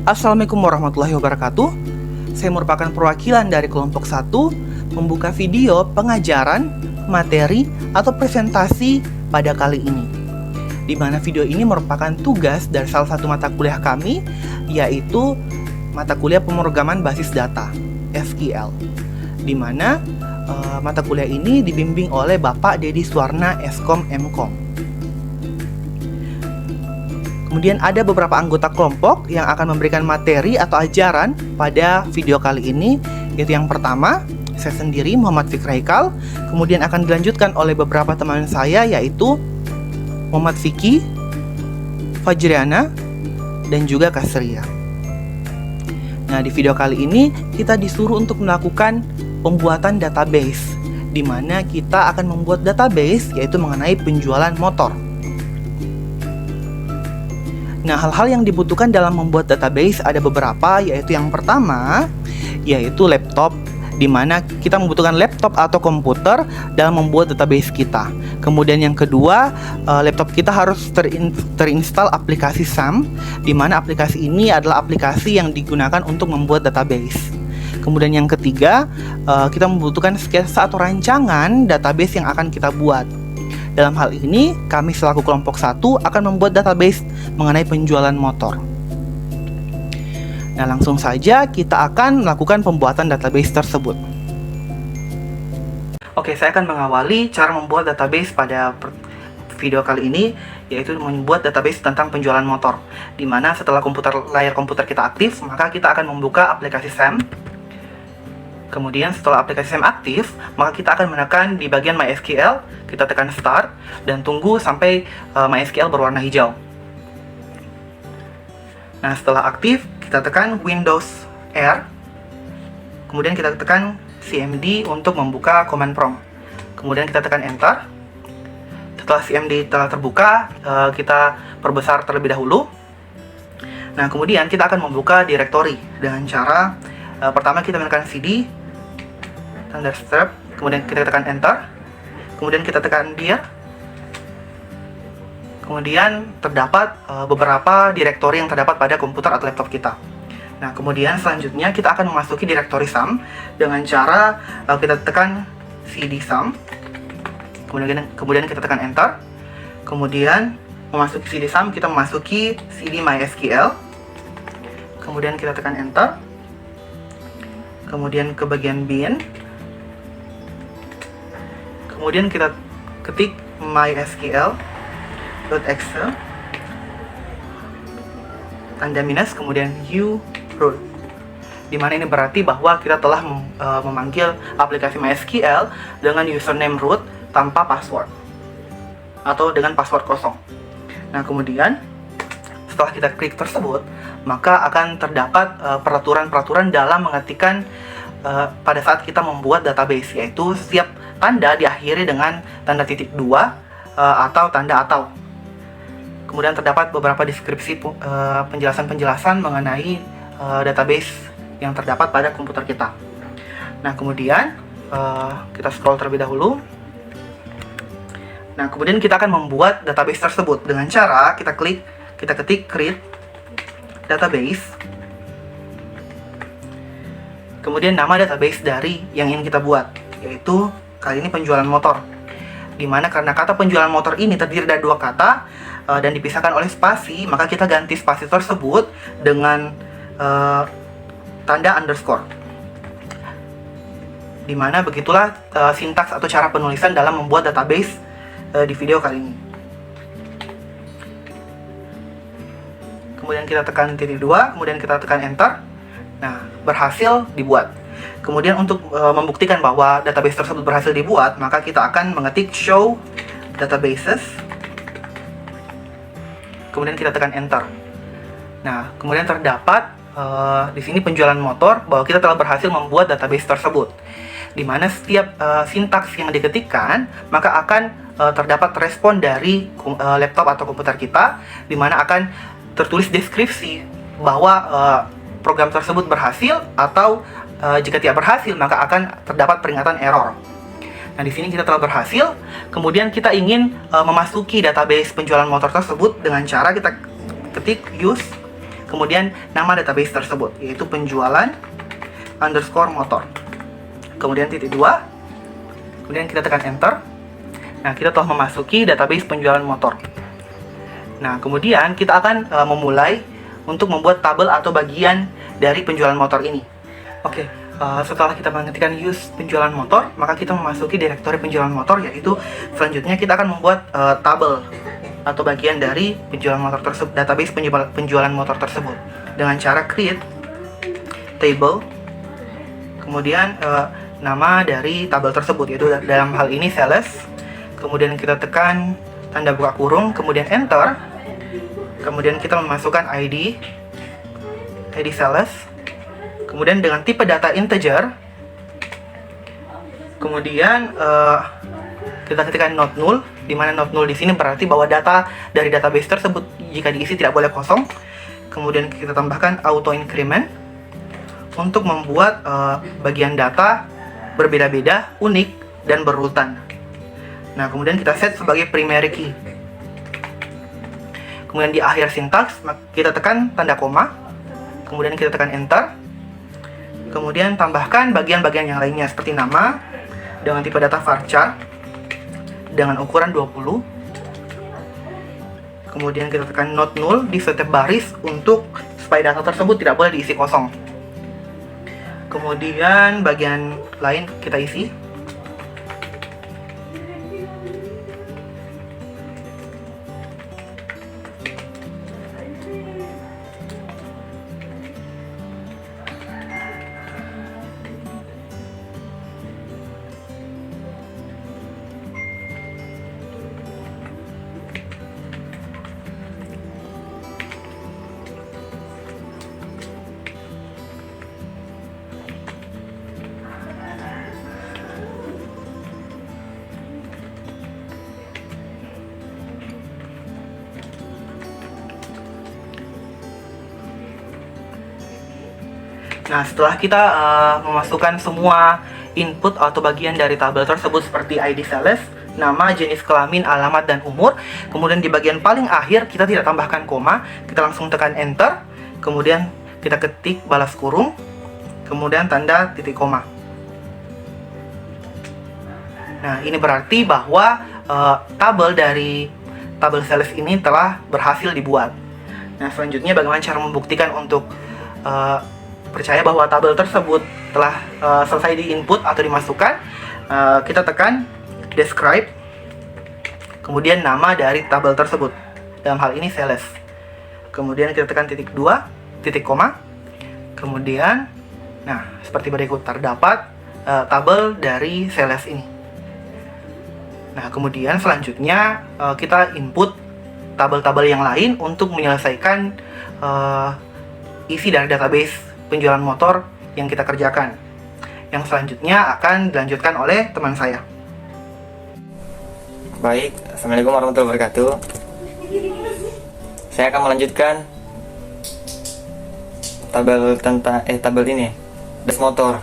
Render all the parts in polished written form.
Assalamualaikum warahmatullahi wabarakatuh. Saya merupakan perwakilan dari kelompok 1 membuka video pengajaran, materi, atau presentasi pada kali ini. Di mana video ini merupakan tugas dari salah satu mata kuliah kami, yaitu mata kuliah pemrograman basis data, SQL. Di mana mata kuliah ini dibimbing oleh Bapak Dedi Suwarna, Eskom Mkom. Kemudian ada beberapa anggota kelompok yang akan memberikan materi atau ajaran pada video kali ini, yaitu yang pertama, saya sendiri Muhammad Fikri Haikal, kemudian akan dilanjutkan oleh beberapa teman saya yaitu Muhammad Fiki, Fajriana, dan juga Kasria. Nah, di video kali ini kita disuruh untuk melakukan pembuatan database, di mana kita akan membuat database yaitu mengenai penjualan motor. Nah, hal-hal yang dibutuhkan dalam membuat database ada beberapa, yaitu yang pertama, yaitu laptop, di mana kita membutuhkan laptop atau komputer dalam membuat database kita. Kemudian yang kedua, laptop kita harus terinstall aplikasi SAM, di mana aplikasi ini adalah aplikasi yang digunakan untuk membuat database. Kemudian yang ketiga, kita membutuhkan sketsa atau rancangan database yang akan kita buat. Dalam hal ini, kami selaku kelompok 1 akan membuat database mengenai penjualan motor. Nah, langsung saja kita akan melakukan pembuatan database tersebut. Oke, saya akan mengawali cara membuat database pada video kali ini, yaitu membuat database tentang penjualan motor. Di mana setelah layar komputer kita aktif, maka kita akan membuka aplikasi SAM. Kemudian setelah aplikasi SAM aktif, maka kita akan menekan di bagian MySQL, kita tekan Start, dan tunggu sampai MySQL berwarna hijau. Nah, setelah aktif, kita tekan Windows R, kemudian kita tekan CMD untuk membuka command prompt. Kemudian kita tekan Enter. Setelah CMD telah terbuka, kita perbesar terlebih dahulu. Nah, kemudian kita akan membuka directory dengan cara pertama kita menekan CD, standard step, kemudian kita tekan Enter, kemudian kita tekan Dir. Kemudian terdapat beberapa direktori yang terdapat pada komputer atau laptop kita. Nah, kemudian selanjutnya kita akan memasuki direktori SAM dengan cara kita tekan CD SAM, kemudian kita tekan Enter. Kemudian memasuki CD SAM, kita memasuki CD MySQL, kemudian kita tekan Enter. Kemudian ke bagian bin, kemudian kita ketik mysql.excel, tanda minus, kemudian root, dimana ini berarti bahwa kita telah memanggil aplikasi MySQL dengan username root tanpa password atau dengan password kosong. Nah, kemudian setelah kita klik tersebut, maka akan terdapat peraturan-peraturan dalam mengetikkan pada saat kita membuat database, yaitu setiap tanda diakhiri dengan tanda titik 2 atau tanda atau. Kemudian terdapat beberapa deskripsi penjelasan-penjelasan mengenai database yang terdapat pada komputer kita. Nah, kemudian kita scroll terlebih dahulu. Nah, kemudian kita akan membuat database tersebut dengan cara kita ketik create database, kemudian nama database dari yang ingin kita buat, yaitu kali ini penjualan motor, dimana karena kata penjualan motor ini terdiri dari 2 kata dan dipisahkan oleh spasi, maka kita ganti spasi tersebut dengan tanda underscore, dimana begitulah sintaks atau cara penulisan dalam membuat database di video kali ini. Kemudian kita tekan titik 2, kemudian kita tekan Enter. Nah, berhasil dibuat. Kemudian untuk membuktikan bahwa database tersebut berhasil dibuat, maka kita akan mengetik show databases, kemudian kita tekan Enter. Nah, kemudian terdapat di sini penjualan motor, bahwa kita telah berhasil membuat database tersebut, di mana setiap sintaks yang diketikkan, maka akan terdapat respon dari laptop atau komputer kita, di mana akan tertulis deskripsi bahwa program tersebut berhasil, atau jika tidak berhasil maka akan terdapat peringatan error. Nah, di sini kita telah berhasil. Kemudian kita ingin memasuki database penjualan motor tersebut dengan cara kita ketik use, kemudian nama database tersebut, yaitu penjualan underscore motor. Kemudian titik 2, kemudian kita tekan enter. Nah, kita telah memasuki database penjualan motor. Nah, kemudian kita akan memulai untuk membuat tabel atau bagian dari penjualan motor ini. Oke, setelah kita mengetikkan use penjualan motor, maka kita memasuki direktori penjualan motor, yaitu selanjutnya kita akan membuat tabel atau bagian dari penjualan motor tersebut, database penjualan motor tersebut, dengan cara create table, kemudian nama dari tabel tersebut, yaitu dalam hal ini sales. Kemudian kita tekan tanda buka kurung, kemudian enter. Kemudian kita memasukkan ID sales, kemudian dengan tipe data integer. Kemudian kita ketikkan not null, di mana not null di sini berarti bahwa data dari database tersebut jika diisi tidak boleh kosong. Kemudian kita tambahkan auto increment untuk membuat bagian data berbeda-beda, unik, dan berurutan. Nah, kemudian kita set sebagai primary key. Kemudian di akhir sintaks kita tekan tanda koma, kemudian kita tekan enter. Kemudian tambahkan bagian-bagian yang lainnya seperti nama dengan tipe data varchar dengan ukuran 20. Kemudian kita tekan not null di setiap baris untuk supaya data tersebut tidak boleh diisi kosong. Kemudian bagian lain kita isi. Nah, setelah kita memasukkan semua input atau bagian dari tabel tersebut seperti ID sales, nama, jenis kelamin, alamat, dan umur. Kemudian di bagian paling akhir kita tidak tambahkan koma, kita langsung tekan enter. Kemudian kita ketik balas kurung, kemudian tanda titik koma. Nah, ini berarti bahwa tabel dari tabel sales ini telah berhasil dibuat. Nah, selanjutnya bagaimana cara membuktikan untuk percaya bahwa tabel tersebut telah selesai di input atau dimasukkan. Kita tekan describe, kemudian nama dari tabel tersebut, dalam hal ini sales. Kemudian kita tekan titik 2, titik koma. Kemudian, nah, seperti berikut, terdapat tabel dari sales ini. Nah, kemudian selanjutnya kita input tabel-tabel yang lain untuk menyelesaikan isi dari database penjualan motor yang kita kerjakan. Yang selanjutnya akan dilanjutkan oleh teman saya. Baik, Assalamualaikum warahmatullahi wabarakatuh. Saya akan melanjutkan tabel ini, des motor.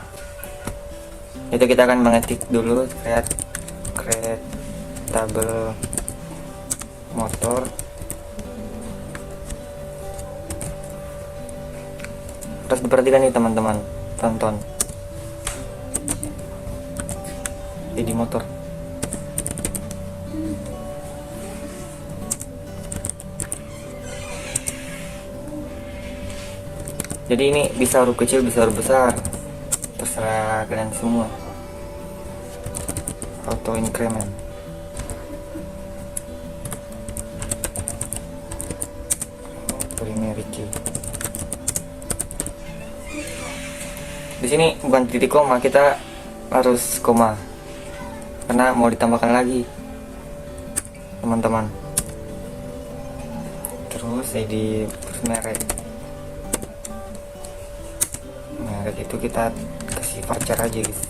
Itu kita akan mengetik dulu create tabel motor. Terus diperhatikan nih teman-teman, tonton jadi motor. Jadi ini bisa huruf kecil, bisa huruf besar, terserah kalian semua. Auto increment. Primary key. Di sini bukan titik koma, kita harus koma karena mau ditambahkan lagi, teman-teman. Terus ID merek itu kita kasih varchar aja guys.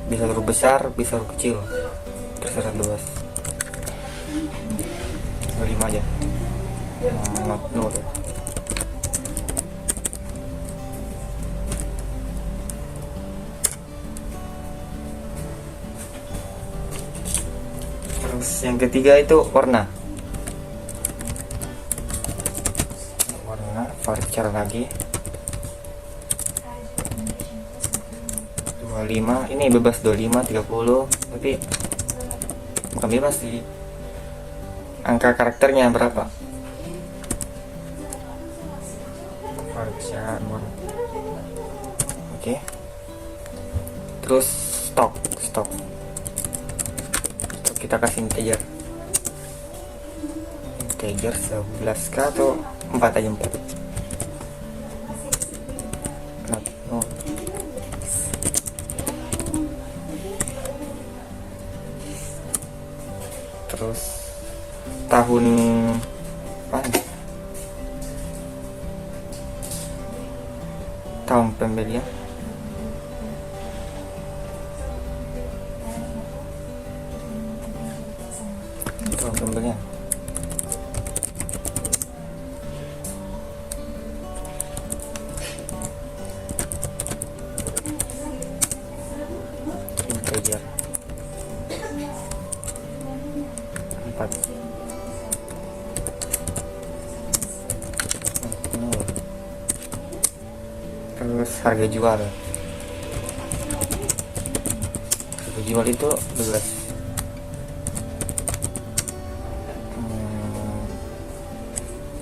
Bisa huruf besar, bisa huruf kecil, terserah luas. 25 aja. Not null. Terus yang ketiga itu warna. Cara lagi 25, ini bebas 25, 30, tapi bukan bebas sih, angka karakternya berapa. Oke. Terus stok kita kasih integer 11k atau 4 aja, 4. Oh. Terus tahun apa? Tahun pembelian. Tahun pembelian. Integer 4. Terus harga jual itu 12.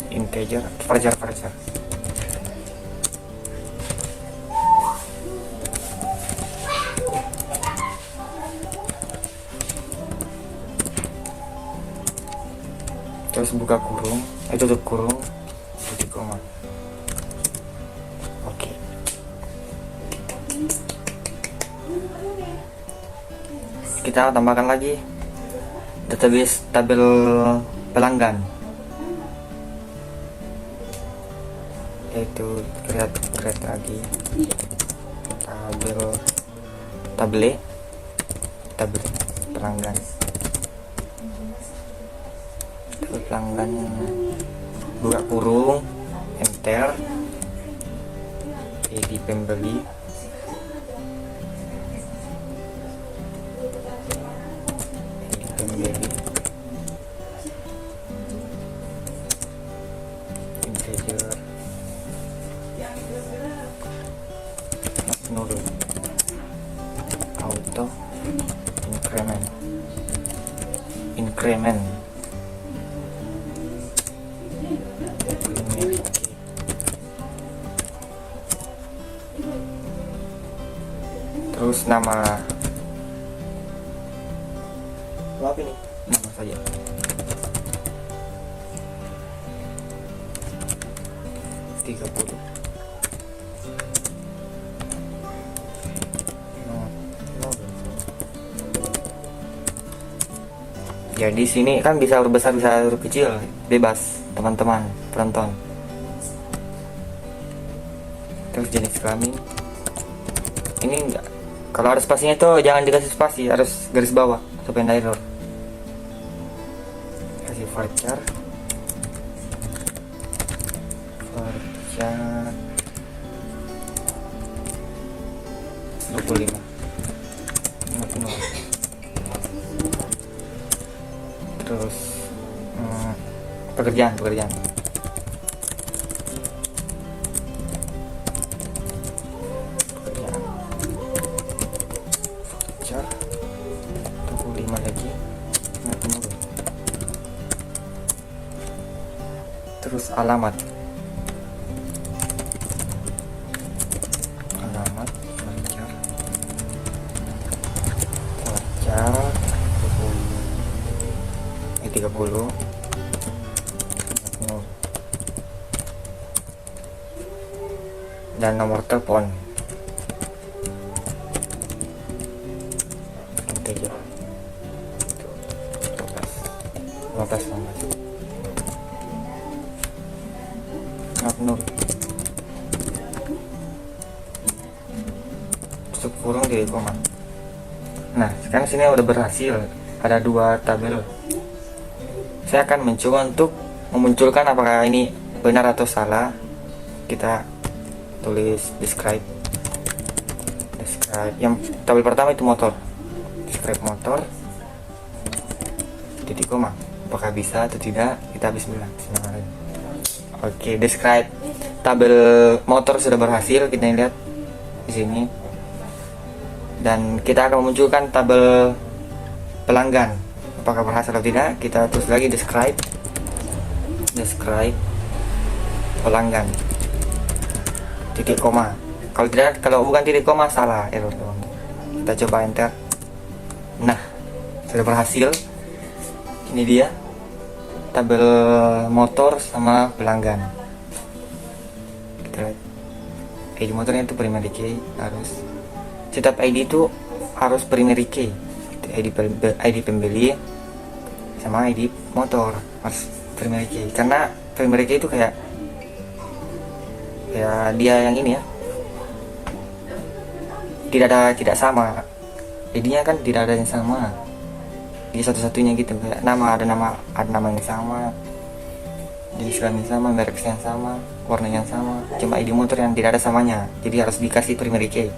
Integer varchar. Terus buka kurung, tutup kurung, titik koma. Oke. Kita tambahkan lagi database tabel pelanggan, yaitu create lagi tabel pelanggan. Pelanggan, buka kurung, enter, di pembeli, integer, nol, auto, increment. Terus nama apa ini? Nama saja. Ya di sini kan bisa huruf besar bisa huruf kecil, bebas teman-teman penonton. Terus jenis kelamin ini enggak, kalau ada spasinya itu jangan dikasih spasi, harus garis bawah supaya tidak error. Kasih varchar 25. Terus pekerjaan varchar 25 lagi. Terus alamat varchar 30. Dan nomor telepon integer 15. Tutup kurung di koma. Nah sekarang sini udah berhasil, ada 2 tabel. Saya akan mencoba untuk memunculkan apakah ini benar atau salah. Kita tulis describe. Yang tabel pertama itu motor, describe motor, titik koma. Apakah bisa atau tidak? Kita bismillah. Oke, describe tabel motor sudah berhasil, kita lihat di sini. Dan kita akan memunculkan tabel pelanggan. Apakah berhasil atau tidak? Kita tulis lagi describe pelanggan titik koma. Kalau tidak, kalau bukan titik koma salah, error. Kita coba enter. Nah, sudah berhasil. Ini dia tabel motor sama pelanggan. Kita lihat ID motornya itu primary key, harus setiap ID itu harus primary key. ID pembeli sama ID motor harus primary key, karena primary key itu kayak dia yang ini ya, tidak sama ID-nya kan, tidak ada yang sama, dia satu-satunya gitu. Kayak ada nama yang sama, jenis kelamin sama, merek yang sama, warna yang sama, cuma ID motor yang tidak ada samanya, jadi harus dikasih primary key.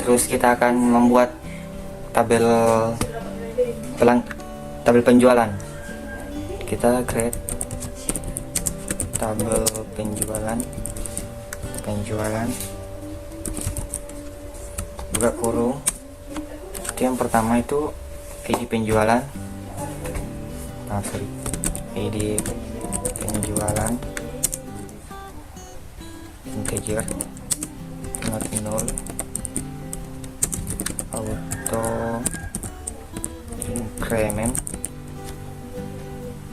Terus kita akan membuat tabel penjualan. Kita create tabel penjualan, buka kurung. Itu yang pertama itu ID penjualan, ID penjualan integer, not null, auto increment,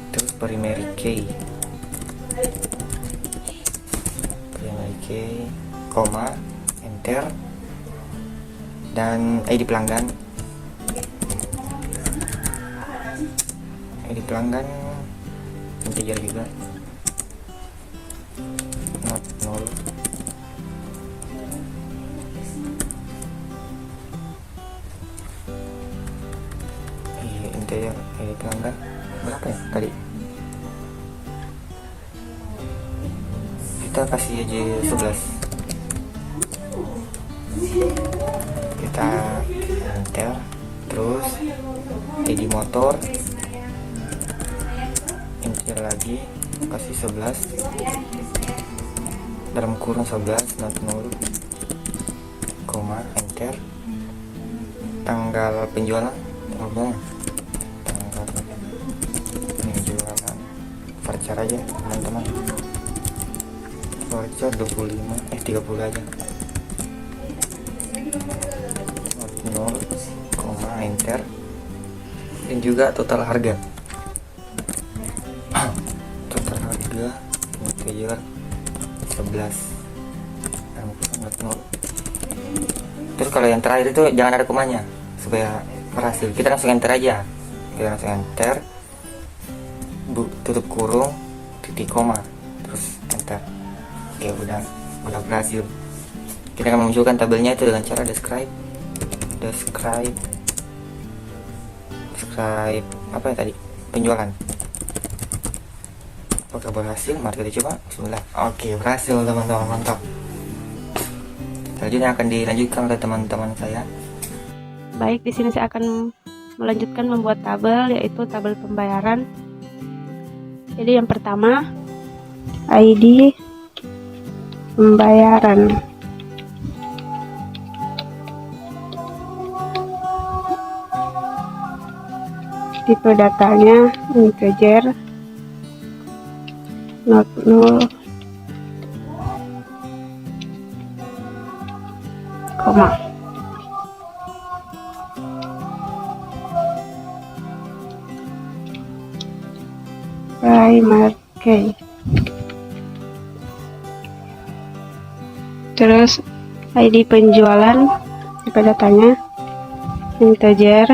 terus primary key, koma, enter, dan ID pelanggan integer juga, not null, integer. ID pelanggan berapa ya tadi, kita kasih aja 11. Kita enter. Terus ID motor enter lagi, kasih 11 dalam kurung 11, not null, koma, enter. Tanggal penjualan voucher aja teman-teman, voucher 30 aja, not null, koma, enter. Dan juga total harga integer 11, not null. Terus kalau yang terakhir itu jangan ada komanya supaya berhasil, kita langsung enter aja. Kita langsung enter, tutup kurung, titik koma, terus enter. Oke, udah berhasil. Kita akan memunculkan tabelnya itu dengan cara describe apa ya tadi, penjualan. Apakah berhasil? Mari kita coba. Bismillah. Oke, berhasil teman-teman, mantap. Selanjutnya akan dilanjutkan oleh teman-teman saya. Baik, di sini saya akan melanjutkan membuat tabel, yaitu tabel pembayaran. Jadi yang pertama, ID pembayaran. Tipe datanya integer, not null, koma. Primary key. Terus ID penjualan, tipe datanya integer,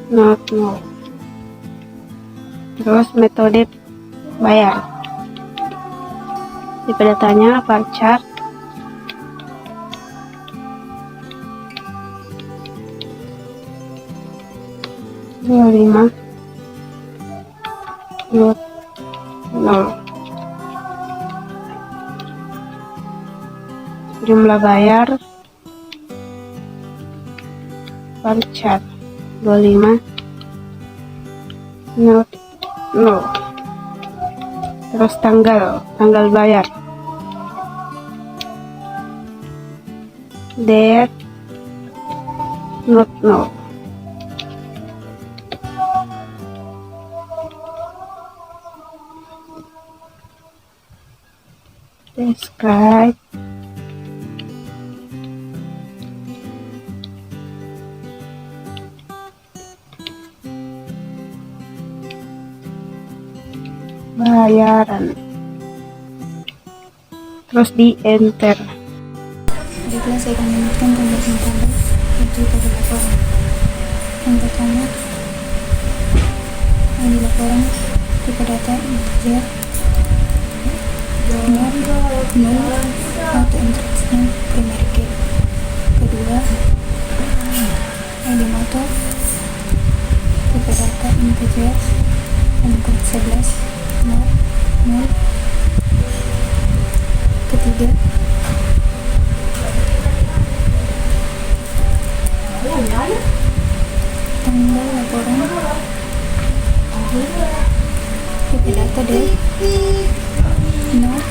not null. Terus metode bayar, tipe datanya bar chart, 25 root 0. Jumlah bayar voucher 25 not 0. Terus tanggal bayar date not 0. Describe bayaran, terus di enter. Baiklah, saya akan menyebutkan pembuatan tabel yaitu tabel laporan. Yang pertama, yang di laporan tipe data integer nol auto instruction primary key. Kedua, ID motor tipe data integer angka 11 0. Ketiga, tanggal laporan tipe data dari 0.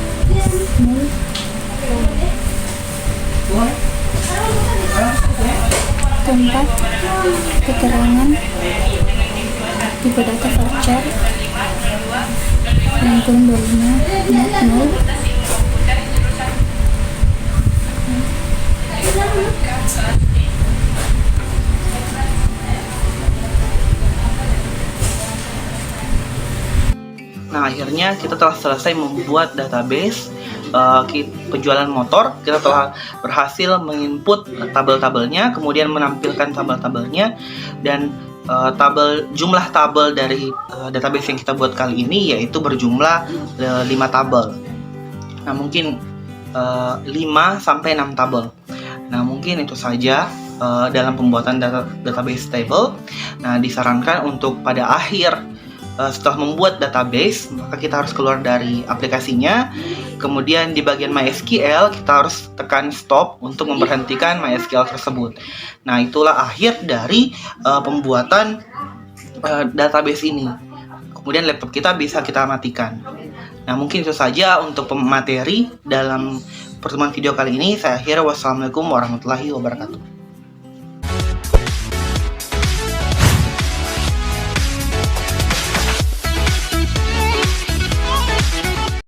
Keempat, keterangan tipe data voucher rangkum 25 0. Nah, akhirnya kita telah selesai membuat database penjualan motor. Kita telah berhasil menginput tabel-tabelnya, kemudian menampilkan tabel-tabelnya, dan jumlah tabel dari database yang kita buat kali ini yaitu berjumlah 5 tabel. Nah, mungkin 5 sampai 6 tabel. Nah, mungkin itu saja dalam pembuatan database table. Nah, disarankan untuk pada akhir setelah membuat database, maka kita harus keluar dari aplikasinya. Kemudian di bagian MySQL, kita harus tekan stop untuk memberhentikan MySQL tersebut. Nah, itulah akhir dari pembuatan database ini. Kemudian laptop kita bisa kita matikan. Nah, mungkin itu saja untuk materi dalam pertemuan video kali ini. Saya akhiri. Wassalamualaikum warahmatullahi wabarakatuh.